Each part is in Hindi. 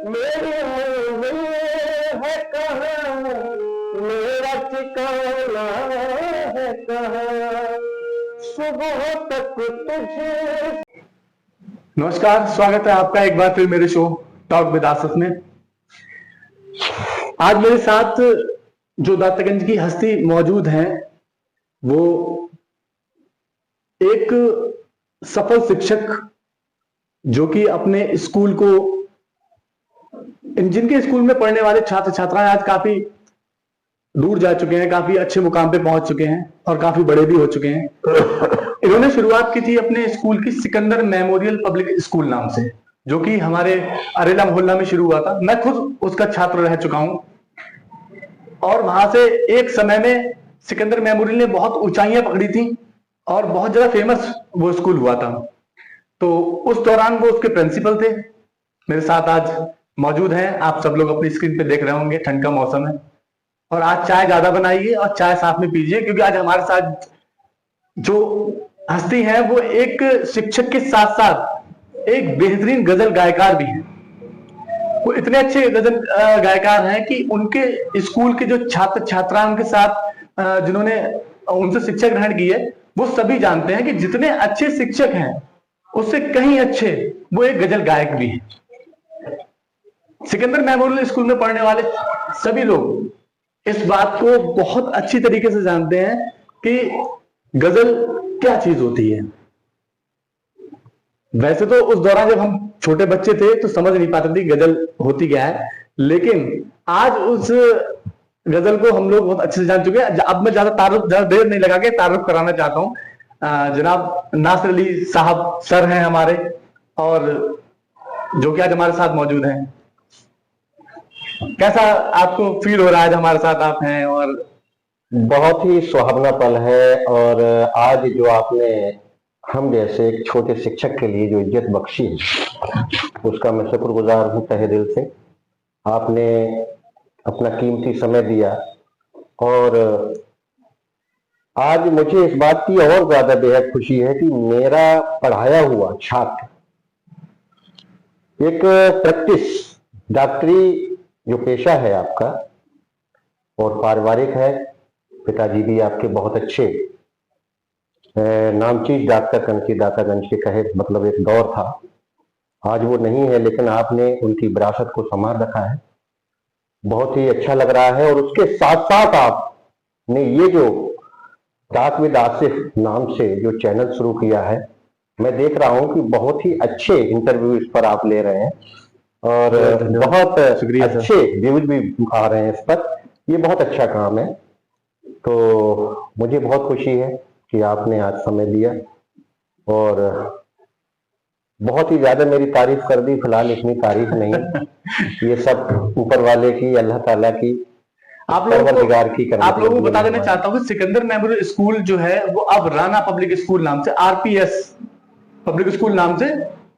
मेरी मंजिल है कहाँ, मेरा ठिकाना है कहाँ, सुबह तक तुझे। नमस्कार, स्वागत है आपका एक बार फिर मेरे शो टॉक विद आसिफ में। आज मेरे साथ जो दातागंज की हस्ती मौजूद हैं वो एक सफल शिक्षक जो कि अपने स्कूल को, जिनके स्कूल में पढ़ने वाले छात्र छात्राएं आज काफी दूर जा चुके हैं, काफी अच्छे मुकाम पे पहुंच चुके हैं और काफी बड़े भी हो चुके हैं। इन्होंने शुरुआत की थी अपने स्कूल की सिकंदर मेमोरियल पब्लिक स्कूल नाम से, जो कि हमारे अरेला मोहल्ला में शुरू हुआ था। मैं खुद उसका छात्र रह चुका हूं और वहां से एक समय में सिकंदर मेमोरियल ने बहुत ऊंचाइयां पकड़ी थी और बहुत ज्यादा फेमस वो स्कूल हुआ था। तो उस दौरान वो उसके प्रिंसिपल थे। मेरे साथ आज मौजूद हैं, आप सब लोग अपनी स्क्रीन पे देख रहे होंगे, ठंड का मौसम है और आज चाय ज्यादा बनाइए और चाय साथ में पीजिए, क्योंकि आज हमारे साथ जो हस्ती है वो एक शिक्षक के साथ साथ एक बेहतरीन गजल गायकार भी है। वो इतने अच्छे गजल गायकार हैं कि उनके स्कूल के जो छात्र छात्राएं उनके साथ जिन्होंने उनसे शिक्षा ग्रहण की है, वो सभी जानते हैं कि जितने अच्छे शिक्षक हैं उससे कहीं अच्छे वो एक गजल गायक भी है। सिकंदर मेमोरियल स्कूल में पढ़ने वाले सभी लोग इस बात को बहुत अच्छी तरीके से जानते हैं कि गजल क्या चीज होती है। वैसे तो उस दौरान जब हम छोटे बच्चे थे तो समझ नहीं पाते थे गजल होती क्या है, लेकिन आज उस गजल को हम लोग बहुत अच्छे से जान चुके हैं। अब मैं ज्यादा देर नहीं लगा के तारुफ कराना चाहता हूँ। जनाब नासिर अली साहब सर हैं हमारे, और जो कि आज हमारे साथ मौजूद हैं। कैसा आपको फील हो रहा है आज हमारे साथ आप हैं? और बहुत ही सुहावना पल है। और आज जो आपने हम जैसे एक छोटे शिक्षक के लिए जो इज्जत बख्शी है उसका मैं शुक्रगुजार हूँ तहे दिल से। आपने अपना कीमती समय दिया और आज मुझे इस बात की और ज्यादा बेहद खुशी है कि मेरा पढ़ाया हुआ छात्र एक प्रैक्टिस डॉक्टरी जो पेशा है आपका और पारिवारिक है, पिताजी भी आपके बहुत अच्छे नामचीज डॉक्टर कनकी दातागंज के कहे मतलब एक दौर था, आज वो नहीं है, लेकिन आपने उनकी विरासत को संभाल रखा है। बहुत ही अच्छा लग रहा है। और उसके साथ साथ आपने ये जो टॉक विद आसिफ नाम से जो चैनल शुरू किया है, मैं देख रहा हूं कि बहुत ही अच्छे इंटरव्यू इस पर आप ले रहे हैं और बहुत अच्छे व्यूज भी आ रहे हैं इस पर। ये बहुत अच्छा काम है। तो मुझे बहुत खुशी है कि आपने आज समय दिया और बहुत ही ज्यादा मेरी तारीफ कर दी। फिलहाल इतनी तारीफ नहीं, ये सब ऊपर वाले की, अल्लाह ताला की, आप लोगों को बता देना चाहता हूँ कि सिकंदर मेमोरियल स्कूल जो है वो अब राना पब्लिक स्कूल नाम से, आरपीएस पब्लिक स्कूल नाम से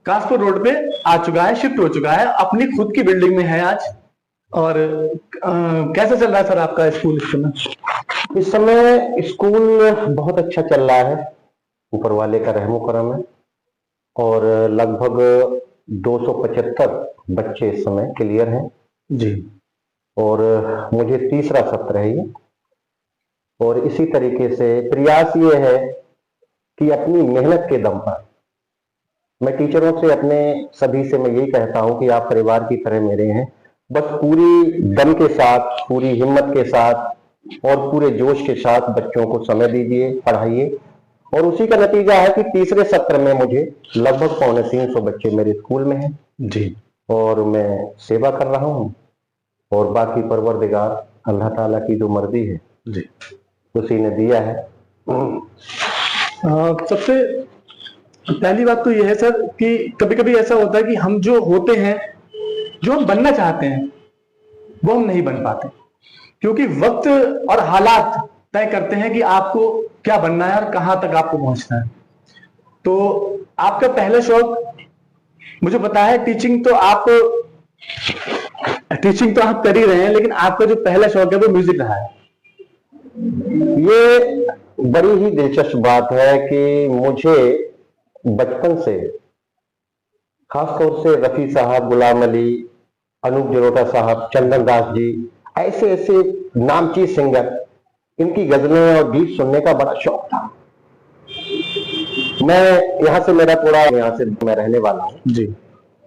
कासपुर रोड पे आ चुका है, शिफ्ट हो चुका है, अपनी खुद की बिल्डिंग में है आज। और कैसा चल रहा है सर आपका स्कूल इस समय? इस समय स्कूल बहुत अच्छा चल रहा है, ऊपर वाले का रहमो करम है और लगभग 275 बच्चे इस समय क्लियर हैं जी। और मुझे तीसरा सत्र है ये। और इसी तरीके से प्रयास ये है कि अपनी मेहनत के दम पर, मैं टीचरों से अपने सभी से मैं यही कहता हूं कि आप परिवार की तरह मेरे हैं, बस पूरी दम के साथ, पूरी हिम्मत के साथ और पूरे जोश के साथ बच्चों को समय दीजिए, पढ़ाइए। और उसी का नतीजा है कि तीसरे सत्र में मुझे लगभग 350 बच्चे मेरे स्कूल में हैं जी, और मैं सेवा कर रहा हूं और बाकी परवरदिगार अल्लाह ताला की जो मर्जी है जी उसी ने दिया है। सबसे पहली बात तो यह है सर कि कभी कभी ऐसा होता है कि हम जो होते हैं, जो हम बनना चाहते हैं, वो हम नहीं बन पाते, क्योंकि वक्त और हालात तय करते हैं कि आपको क्या बनना है और कहां तक आपको पहुंचना है। तो आपका पहला शौक, मुझे पता है टीचिंग तो आप कर ही रहे हैं, लेकिन आपका जो पहला शौक है वो म्यूजिक रहा है। ये बड़ी ही दिलचस्प बात है कि मुझे बचपन से खासतौर से रफी साहब, गुलाम अली अनूप जलोटा साहब, चंदन दास जी, ऐसे ऐसे नामचीन सिंगर, इनकी गजलें और गीत सुनने का बड़ा शौक था। मैं यहाँ से, मेरा थोड़ा यहाँ से मैं रहने वाला हूँ जी।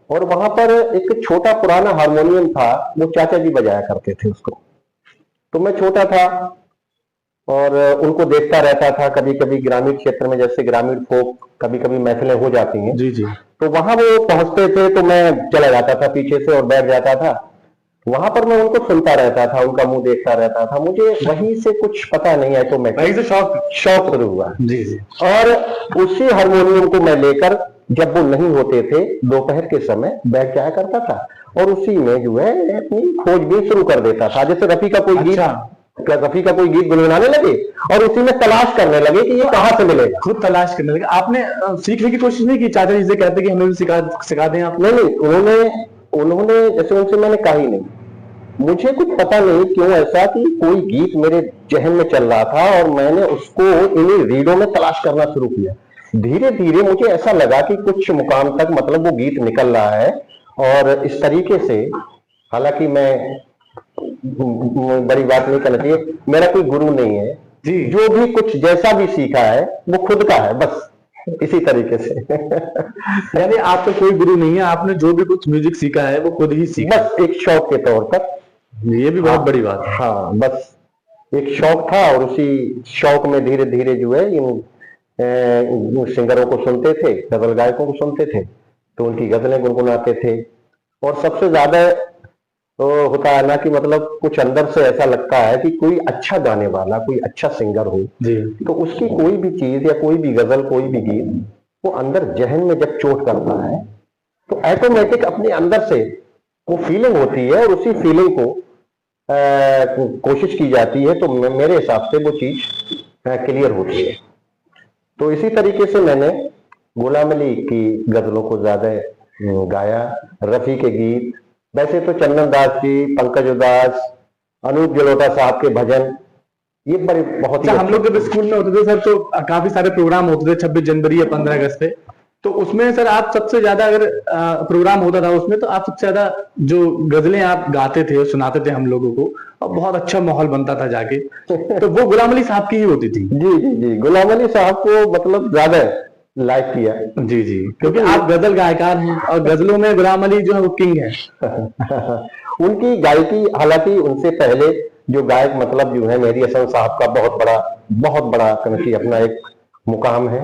और वहां पर एक छोटा पुराना हारमोनियम था, वो चाचा जी बजाया करते थे उसको। तो मैं छोटा था और उनको देखता रहता था। कभी कभी ग्रामीण क्षेत्र में, जैसे ग्रामीण फोक कभी कभी महफिलें हो जाती हैं, जी जी। तो वहां वो पहुंचते थे तो मैं चला जाता था पीछे से और बैठ जाता था। वहां पर मैं उनको सुनता रहता था, उनका मुंह देखता रहता था। मुझे वहीं से कुछ पता नहीं है तो मैं वहीं से शौक शुरू हुआ। जी जी। और उसी हारमोनियम को मैं लेकर, जब वो नहीं होते थे, दोपहर के समय बैठ जाया करता था और उसी में जो है अपनी खोजबीन शुरू कर देता था। जैसे रफी का कोई गीत, रफी का कोई गीत गुनगुनाने लगे और उसी में तलाश करने लगे कि ये कहाँ से मिलेगा। खुद तलाश करने लगे। आपने सीखने की कोशिश नहीं की? चाचा जी से कहते कि हमें भी सिखा दें आप? नहीं, उन्होंने जैसे उनसे मैंने कहा ही नहीं। मुझे कुछ पता नहीं क्यों ऐसा कि कोई गीत मेरे जहन में चल रहा था और मैंने उसको इन्हीं रीडों में तलाश करना शुरू किया। धीरे धीरे मुझे ऐसा लगा कि कुछ मुकाम तक मतलब वो गीत निकल रहा है। और इस तरीके से, हालांकि मैं बड़ी बात नहीं करना चाहिए, मेरा कोई गुरु नहीं है जी। जो भी कुछ जैसा भी सीखा है वो खुद का है, बस इसी तरीके से। यानी आपका कोई गुरु नहीं है, आपने जो भी कुछ म्यूजिक सीखा है वो खुद ही सीखा, बस एक शौक के तौर पर। ये भी बहुत बड़ी बात है। हाँ, बस एक शौक था और उसी शौक में धीरे धीरे जो है इन सिंगरों को सुनते थे, गजल गायकों को सुनते थे, तो उनकी गजलें गुनगुनाते थे। और सबसे ज्यादा तो होता है ना कि मतलब कुछ अंदर से ऐसा लगता है कि कोई अच्छा गाने वाला, कोई अच्छा सिंगर हो जी, तो उसकी कोई भी चीज या कोई भी गजल, कोई भी गीत वो अंदर जहन में जब चोट करता है तो ऑटोमेटिक अपने अंदर से वो फीलिंग होती है और उसी फीलिंग को कोशिश की जाती है, तो मेरे हिसाब से वो चीज क्लियर होती है। तो इसी तरीके से मैंने गुलाम अली की गजलों को ज्यादा गाया, रफी के गीत, वैसे तो चंदन दास जी, पंकज उदास, अनूप जलोटा साहब के भजन, ये बड़े बहुत ही हम लोग जब स्कूल में होते थे सर तो काफी सारे प्रोग्राम होते थे 26 जनवरी या 15 अगस्त पे, तो उसमें सर आप सबसे ज्यादा, अगर प्रोग्राम होता था उसमें, तो आप सबसे ज्यादा जो गजलें आप गाते थे और सुनाते थे हम लोगों को, और बहुत अच्छा माहौल बनता था जाके, तो वो गुलाम अली साहब की ही होती थी। जी जी जी, गुलाम अली साहब को मतलब ज्यादा लाइक किया। जी जी, क्योंकि आप गजल गायकार हैं और गजलों में गुलाम अली जो है वो किंग है। उनकी गायकी, हालांकि उनसे पहले जो गायक मतलब जो है मेहदी हसन साहब का बहुत बड़ा कनकी अपना एक मुकाम है,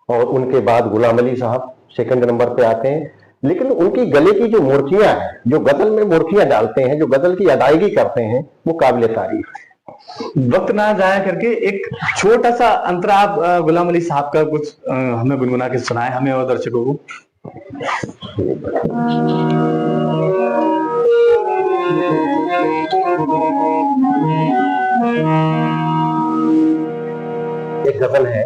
और उनके बाद गुलाम अली साहब सेकंड नंबर पे आते हैं। लेकिन उनकी गले की जो मूर्तियां हैं, जो गजल में मूर्तियां डालते हैं, जो गजल की अदायगी करते हैं, वो काबिल तारीफ है। वक्त ना जाया करके एक छोटा सा अंतरा आप गुलाम अली साहब का कुछ हमें गुनगुना के सुनाए, हमें और दर्शकों को। एक गजल है,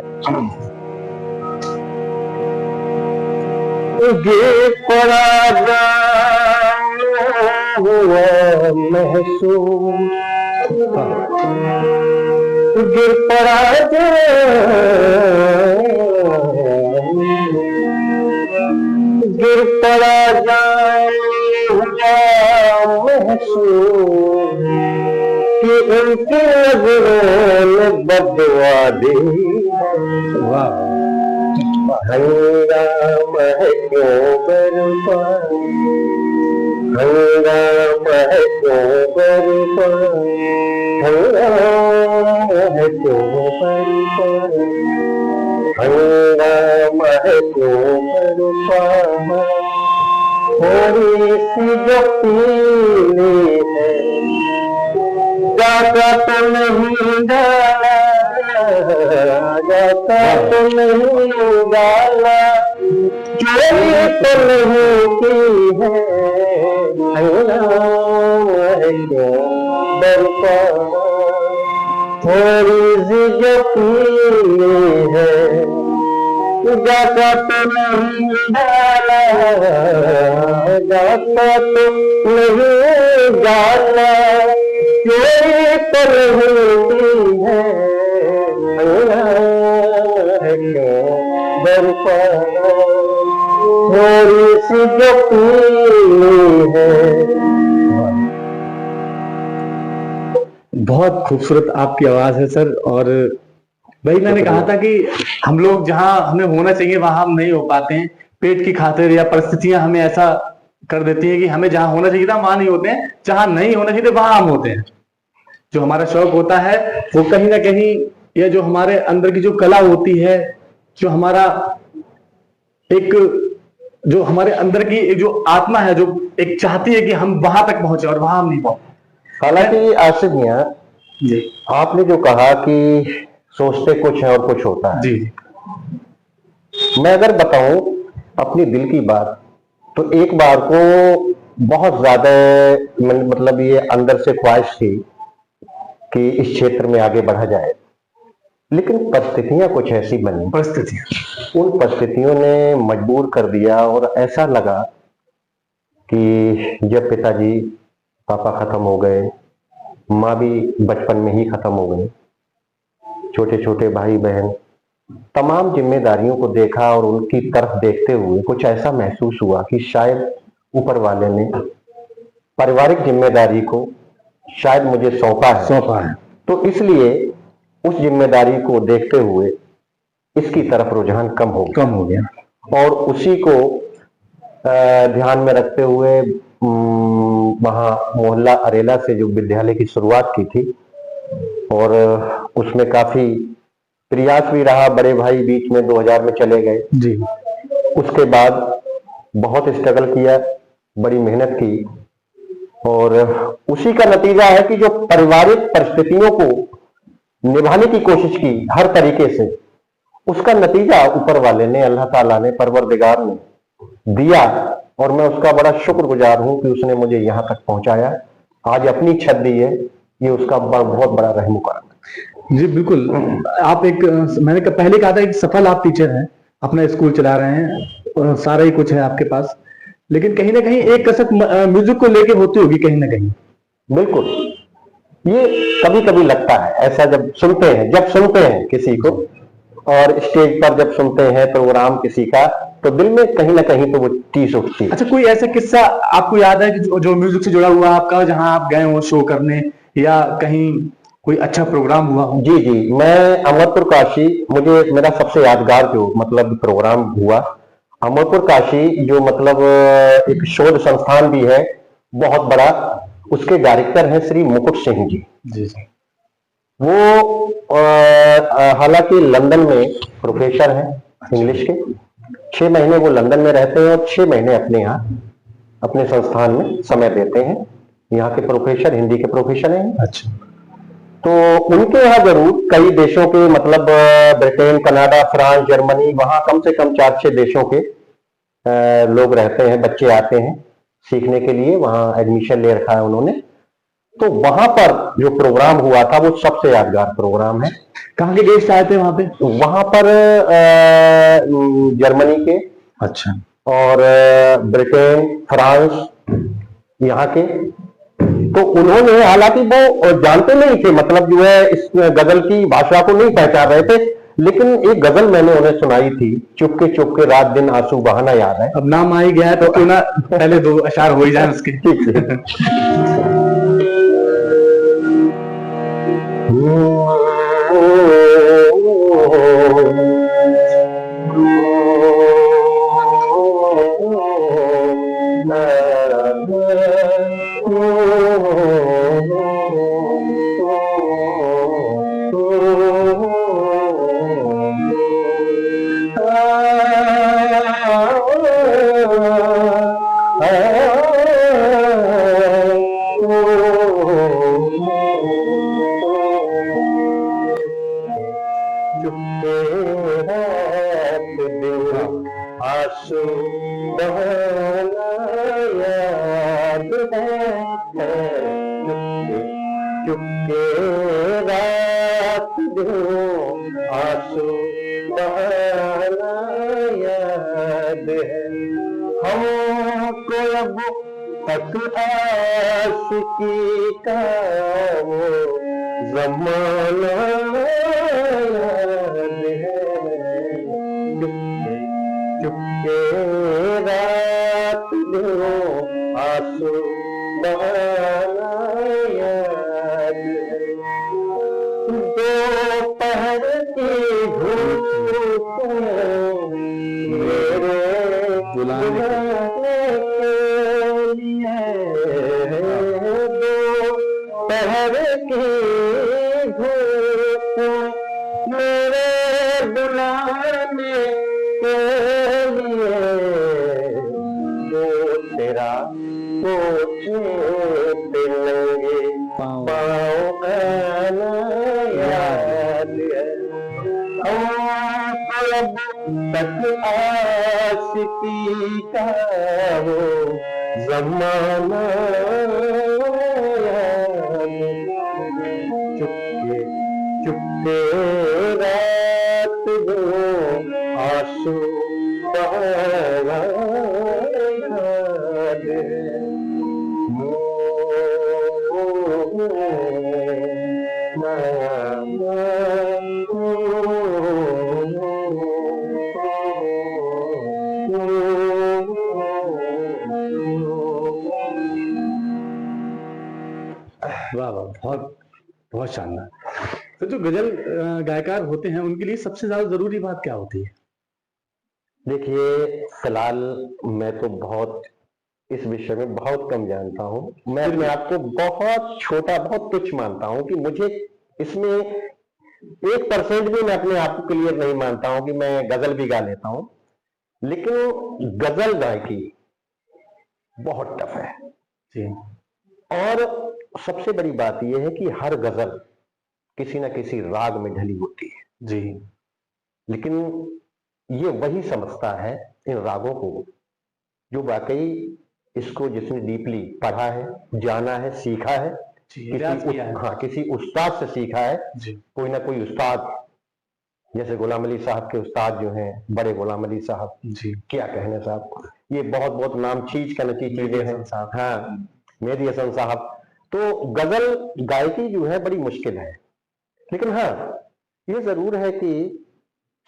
ये पड़ा हुआ महसूस, गिर पड़ा गिर पड़ा महसूस कि उनकी नजरों ने बदवा दी। हंगाम है क्यों बरपा, हंगाम है क्यों बरपा, हंगाम है क्यों बरपा, हंगाम है क्यों बरपा। थोड़ी सी जो पीली है जाता तो नहीं डाला, जाता तो नहीं डाला, चोरी तो नहीं की है, हंगाम है क्यों बरपा। थोड़ी सी जो पीली है जाता तो नहीं डाला, जाता तो नहीं डाला, चोरी तो नहीं है, क्यों बरपा। थोड़ी सी जो पीली है बहुत खूबसूरत आपकी आवाज है सर। और वही मैंने कहा था कि हम लोग जहां हमें होना चाहिए वहां हम नहीं हो पाते हैं, पेट की खातिर या परिस्थितियां हमें ऐसा कर देती हैं कि हमें जहां होना चाहिए था वहां नहीं होते हैं, जहां नहीं होना चाहिए था वहां हम होते हैं। जो हमारा शौक होता है वो कहीं ना कहीं, या जो हमारे अंदर की जो कला होती है, जो हमारा एक, जो हमारे अंदर की एक जो आत्मा है, जो एक चाहती है कि हम वहां तक पहुंचे और वहां हम नहीं पहुंचे। हालांकि आसिफ मियां, जी आपने जो कहा कि सोचते कुछ है और कुछ होता है, जी मैं अगर बताऊं अपनी दिल की बात, तो एक बार को बहुत ज्यादा मतलब ये अंदर से ख्वाहिश थी कि इस क्षेत्र में आगे बढ़ा जाए, लेकिन परिस्थितियां कुछ ऐसी बनी, परिस्थितियां। उन परिस्थितियों ने मजबूर कर दिया। और ऐसा लगा कि जब पिताजी पापा खत्म हो गए, माँ भी बचपन में ही खत्म हो गई, छोटे छोटे भाई बहन, तमाम जिम्मेदारियों को देखा और उनकी तरफ देखते हुए कुछ ऐसा महसूस हुआ कि शायद ऊपर वाले ने पारिवारिक जिम्मेदारी को शायद मुझे सौंपा है। तो इसलिए उस जिम्मेदारी को देखते हुए इसकी तरफ रुझान कम हो गया और उसी को ध्यान में रखते हुए वहाँ मोहल्ला अरेला से जो विद्यालय की शुरुआत की थी, और उसमें काफी प्रयास भी रहा। बड़े भाई बीच में 2000 में चले गए जी। उसके बाद बहुत स्ट्रगल किया, बड़ी मेहनत की, और उसी का नतीजा है कि जो पारिवारिक परिस्थितियों को निभाने की कोशिश की हर तरीके से, उसका नतीजा ऊपर वाले ने, अल्लाह ताला ने, परवरदिगार ने दिया। और मैं उसका बड़ा शुक्रगुजार हूं कि उसने मुझे यहां तक पहुंचाया, आज अपनी छत दी है, ये उसका बहुत बड़ा रहम करम। जी बिल्कुल। आप एक, मैंने पहले कहा था एक सफल आप टीचर हैं, अपना स्कूल चला रहे हैं, सारा ही कुछ है आपके पास, लेकिन कहीं ना कहीं एक कसक म्यूजिक को लेके होती होगी कहीं ना कहीं। बिल्कुल, ये कभी कभी लगता है ऐसा, जब सुनते हैं किसी को, और स्टेज पर जब सुनते हैं प्रोग्राम किसी का, तो दिल में कहीं ना कहीं तो वो टीस उठती है। अच्छा, कोई ऐसा किस्सा आपको याद है कि जो म्यूजिक से जुड़ा हुआ आपका, जहां आप गए हो शो करने, या कहीं कोई अच्छा प्रोग्राम हुआ हो? जी जी, मैं अमरपुर काशी, मुझे मेरा सबसे यादगार जो मतलब प्रोग्राम हुआ, अमरपुर काशी जो मतलब एक शोध संस्थान भी है बहुत बड़ा, उसके डायरेक्टर हैं श्री मुकुट सिंह जी। जी जी। वो हालांकि लंदन में प्रोफेसर हैं इंग्लिश के। 6 महीने वो लंदन में रहते हैं और 6 महीने अपने यहाँ अपने संस्थान में समय देते हैं। यहाँ के प्रोफेसर, हिंदी के प्रोफेसर हैं। अच्छा। तो उनके यहाँ जरूर कई देशों के, मतलब ब्रिटेन, कनाडा, फ्रांस, जर्मनी, वहां कम से कम 4-6 देशों के लोग रहते हैं, बच्चे आते हैं सीखने के लिए, वहां एडमिशन ले रखा है उन्होंने। तो वहां पर जो प्रोग्राम हुआ था वो सबसे यादगार प्रोग्राम है। कहाँ के गेस्ट आए थे वहां पे? वहां पर जर्मनी के, अच्छा, और ब्रिटेन, फ्रांस, यहाँ के। तो उन्होंने, हालांकि वो जानते नहीं थे, मतलब जो है इस गजल की भाषा को नहीं पहचान रहे थे, लेकिन एक गजल मैंने उन्हें सुनाई थी, चुपके चुपके रात दिन आंसू बहाना याद है। अब नाम आ ही गया है तो क्यों ना पहले 2 अशार हो ही जाए उसके। ठीक है। आंसू बहाना याद है, चुपके रात दो आंसू बहाना याद है। हमको अब तक आशिकी का वो जमाना याद है, चुपके रात दो आंसू बहाना याद है। दोपहर की धूप में मेरे बुलाने के लिए, दोपहर की धूप में मेरे बुलाने के लिए, जो तेरा सोचते लगे पाँव आना याद है। अब तक आशिकी का वो ज़माना याद, चुपके चुपके रात वो आंसू बहाया याद है। वाह वाह, बहुत बहुत शानदार। तो जो गजल गायकार होते हैं उनके लिए सबसे ज्यादा जरूरी बात क्या होती है? देखिए, फिलहाल मैं तो बहुत इस विषय में बहुत कम जानता हूँ। मैं अपने आप को बहुत छोटा, बहुत तुच्छ मानता हूँ कि मुझे इसमें 1% भी मैं अपने आप को क्लियर नहीं मानता हूँ कि मैं गजल भी गा लेता हूँ। लेकिन गजल गायकी बहुत टफ है जी। और सबसे बड़ी बात यह है कि हर गजल किसी न किसी राग में ढली होती है जी। लेकिन ये वही समझता है इन रागों को जो वाकई इसको जिसने डीपली पढ़ा है, जाना है, सीखा है, किसी उस्ताद से सीखा है। कोई ना कोई उस्ताद, जैसे गुलाम अली साहब के उस्ताद जो हैं, बड़े गुलाम अली साहब जी, क्या कहने साहब, ये बहुत बहुत नाम चीज का नची चीजें हैं। हाँ, मेहदी हसन साहब। तो गजल गायकी जो है बड़ी मुश्किल है, लेकिन हाँ ये जरूर है कि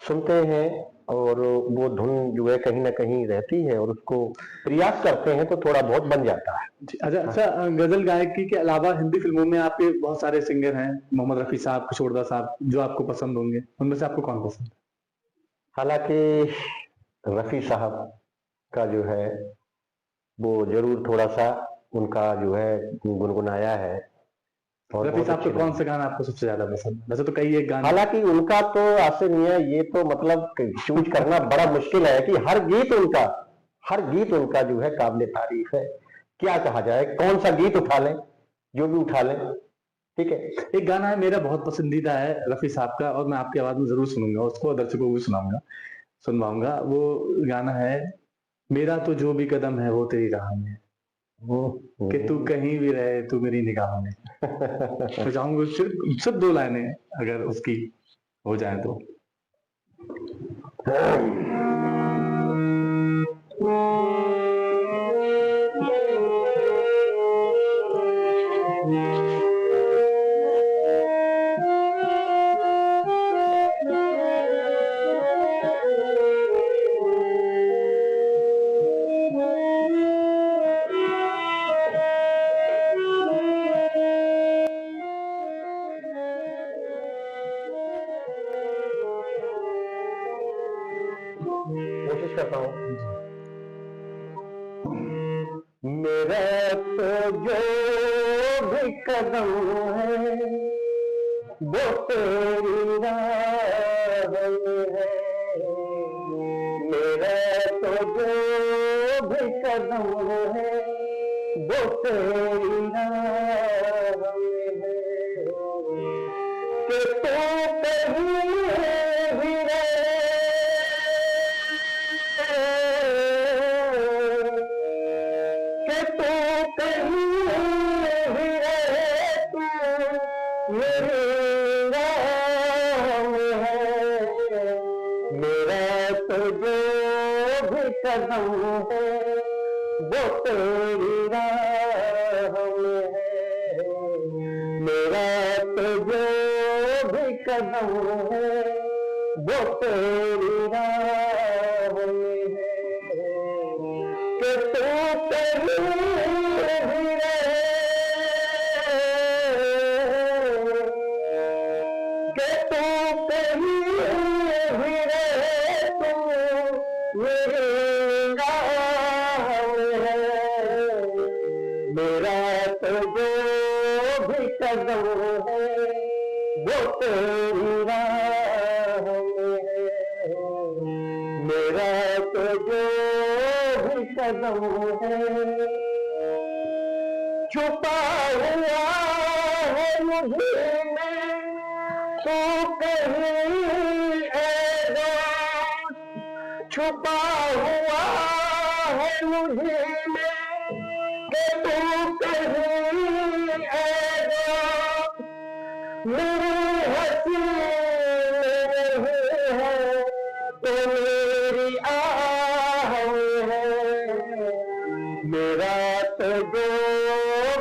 सुनते हैं और वो धुन जो है कहीं ना कहीं रहती है और उसको प्रयास करते हैं तो थोड़ा बहुत बन जाता है। अच्छा, गजल गायकी के अलावा हिंदी फिल्मों में आपके बहुत सारे सिंगर हैं, मोहम्मद रफी साहब, किशोरदा साहब, जो आपको पसंद होंगे, उनमें से आपको कौन पसंद है? हालांकि रफी साहब का जो है वो जरूर थोड़ा सा उनका जो है गुनगुनाया है। और रफी साहब का कौन सा गाना आपको सबसे ज्यादा पसंद है? वैसे तो कई एक गाना, हालांकि उनका तो आसिफ मियां ये तो मतलब चूज करना बड़ा मुश्किल है कि हर गीत उनका जो है काबिल तारीफ है। क्या कहा जाए, कौन सा गीत उठा लें, जो भी उठा लें, ठीक है। एक गाना है मेरा बहुत पसंदीदा है रफी साहब का, और मैं आपकी आवाज में जरूर सुनूंगा उसको, दर्शकों को भी सुनवाऊंगा। वो गाना है मेरा तो जो भी कदम है वो तेरी राह में, कि तू कहीं भी रहे तू मेरी निगाह में। मैं चाहूंगा सिर्फ 2 लाइनें अगर उसकी हो जाए तो। कोशिश करता हूं। मेरा तो जो भी कदम है वो तेरी राह में है, मेरा तो जो भी कदम है वो तेरी राह में है, कि तू कहीं भी कदम है वो तेरी राह में है, मेरा तो जो भी कदम है वो तेरी राह में है, कि तू कहीं भी रहे, मेरा तो जो भी कदम है वो तेरी राह में है। मेरा तो जो भी कदम है छुपा हुआ है मुझे में तू कहीं ऐसा छुपा हुआ है मुझे में कि तू कहीं ऐसा मेरी हंसी नहीं है तो मेरी आह है। मेरा तो जो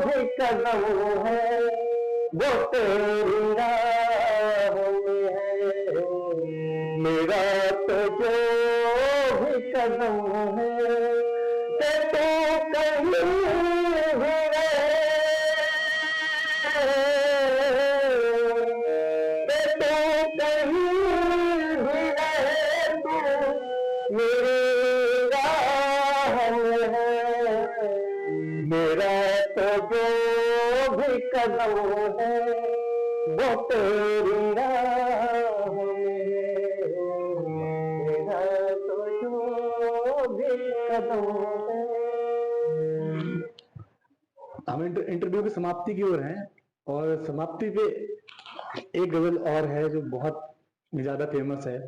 भी कदम है वो तेरी राह में है। मेरा तो जो भी कदम है कि तू कहीं भी रहे कि तू कहीं भी रहे तू मेरी राह में है। मेरा तो जो भी कदम है वो तेरी राह में है। मेरा तो जो भी कदम है। हम इंटरव्यू की समाप्ति की ओर हैं और समाप्ति पे एक गजल और है जो बहुत ज्यादा फेमस है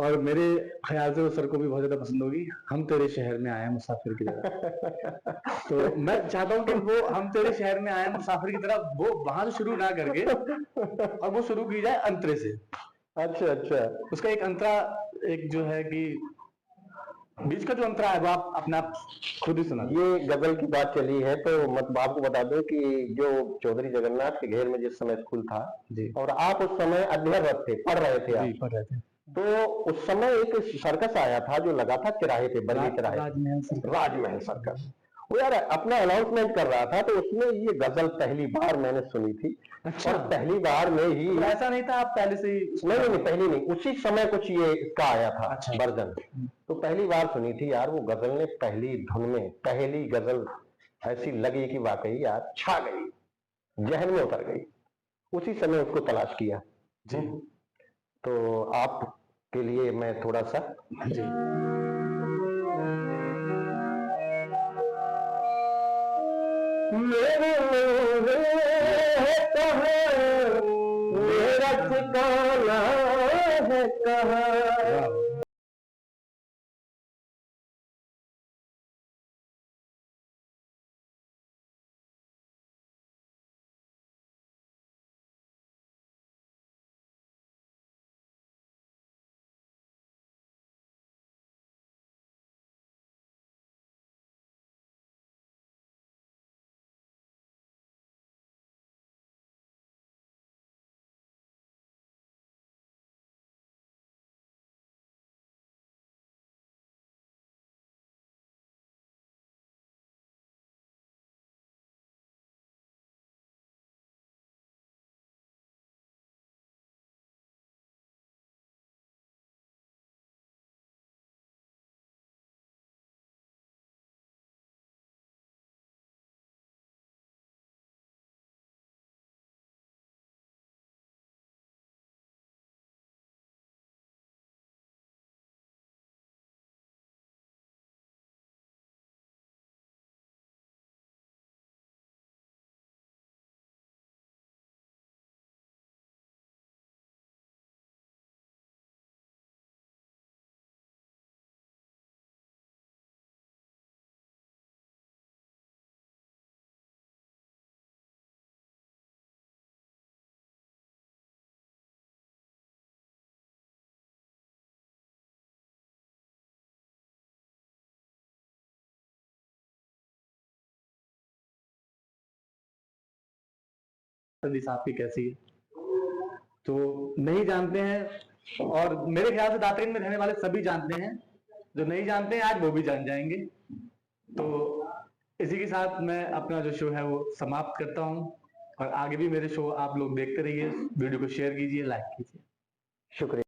और मेरे ख्याल से वो सर को भी बहुत ज्यादा पसंद होगी। हम तेरे शहर में आए हैं मुसाफिर की तरह। तो मैं चाहता हूँ कि वो हम तेरे शहर में आए हैं मुसाफिर की तरह वो वहां से शुरू ना करके और वो शुरू की जाए अंतरे से। अच्छा अच्छा, उसका एक अंतरा एक जो है कि बीच का जो अंतरा है वो आप अपना खुद ही सुना। ये गजल की बात चली है तो मतलब आपको बता दूं कि जो चौधरी जगन्नाथ के घेर में जिस समय स्कूल था जी और आप उस समय अध्ययनरत थे, पढ़ रहे थे आप, पढ़ रहे थे, तो उस समय एक सर्कस आया था जो लगा था तिराहे पे, बरगी तिराहे, राजमहल सर्कस। वो यार अपना अनाउंसमेंट कर रहा था तो उसमें ये गजल पहली बार मैंने सुनी थी। अच्छा। और पहली बार में ही तो ऐसा नहीं था आप पहले से ही? नहीं, पहली नहीं, उसी समय कुछ ये इसका आया था। अच्छा। वर्जन तो पहली बार सुनी थी यार। वो गजल ने पहली धुन में पहली गजल ऐसी लगी कि वाकई यार छा गई, जहन में उतर गई। उसी समय उसको तलाश किया जी। तो आप के लिए मैं थोड़ा सा जी मेरे मेरा ठिकाना है कहाँ। साहब की कैसी है तो नहीं जानते हैं और मेरे ख्याल से दातरीन में रहने वाले सभी जानते हैं। जो नहीं जानते हैं आज वो भी जान जाएंगे। तो इसी के साथ मैं अपना जो शो है वो समाप्त करता हूं और आगे भी मेरे शो आप लोग देखते रहिए। वीडियो को शेयर कीजिए, लाइक कीजिए। शुक्रिया।